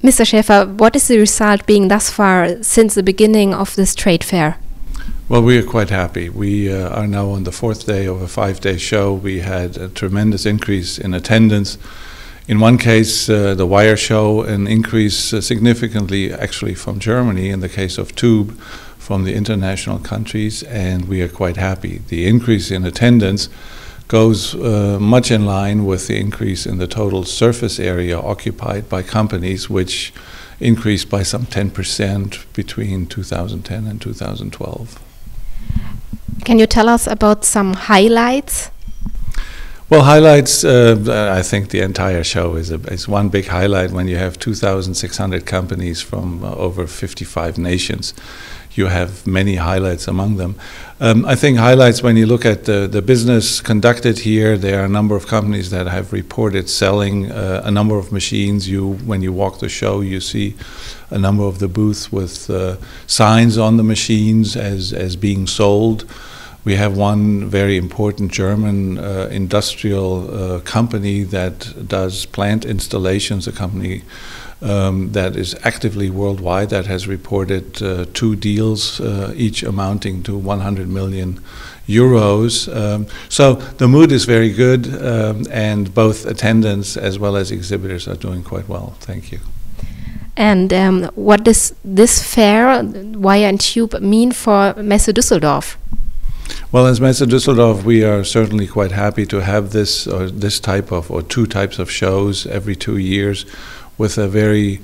Mr. Schäfer, what is the result being thus far since the beginning of this trade fair? Well, we are quite happy. We are now on the fourth day of a 5-day show. We had a tremendous increase in attendance. In one case, the wire show, an increase significantly actually from Germany, in the case of Tube, from the international countries, and we are quite happy. The increase in attendance goes much in line with the increase in the total surface area occupied by companies, which increased by some 10% between 2010 and 2012. Can you tell us about some highlights? Well, highlights, I think the entire show is one big highlight when you have 2,600 companies from over 55 nations. You have many highlights among them. I think highlights, when you look at the business conducted here, there are a number of companies that have reported selling a number of machines. When you walk the show, you see a number of the booths with signs on the machines as being sold. We have one very important German industrial company that does plant installations, a company that is actively worldwide, that has reported 2 deals, each amounting to 100 million euros. So the mood is very good, and both attendants as well as exhibitors are doing quite well. Thank you. And what does this fair, Wire and Tube, mean for Messe Düsseldorf? Well, as Messe Düsseldorf, we are certainly quite happy to have this type of, or 2 types of shows every 2 years, with a very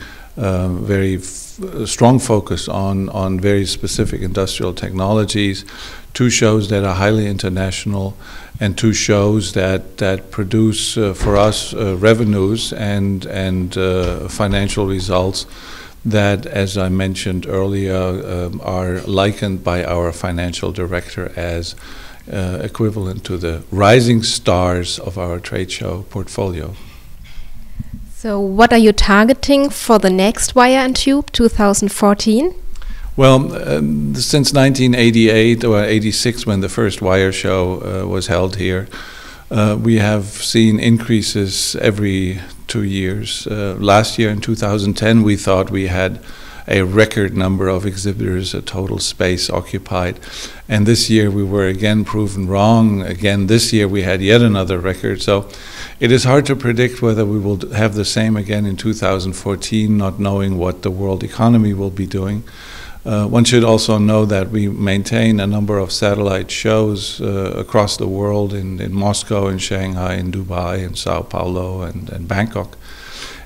strong focus on very specific industrial technologies. 2 shows that are highly international, and 2 shows that produce for us revenues and financial results that, as I mentioned earlier, are likened by our financial director as equivalent to the rising stars of our trade show portfolio. So what are you targeting for the next Wire and Tube 2014? Well, since 1988 or 86, when the first wire show was held here, we have seen increases every 2 years. Last year in 2010, we thought we had a record number of exhibitors, a total space occupied. And this year we were again proven wrong. Again, this year we had yet another record. So it is hard to predict whether we will have the same again in 2014, not knowing what the world economy will be doing. One should also know that we maintain a number of satellite shows across the world, in Moscow, in Shanghai, in Dubai, in Sao Paulo, and Bangkok.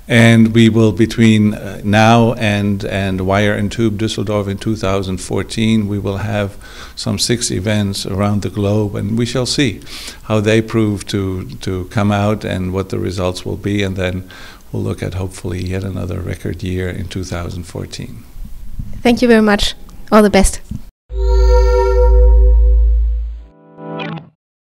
And we will, between now and Wire and Tube Düsseldorf in 2014, we will have some 6 events around the globe, and we shall see how they prove to come out and what the results will be, and then we'll look at hopefully yet another record year in 2014. Thank you very much. All the best.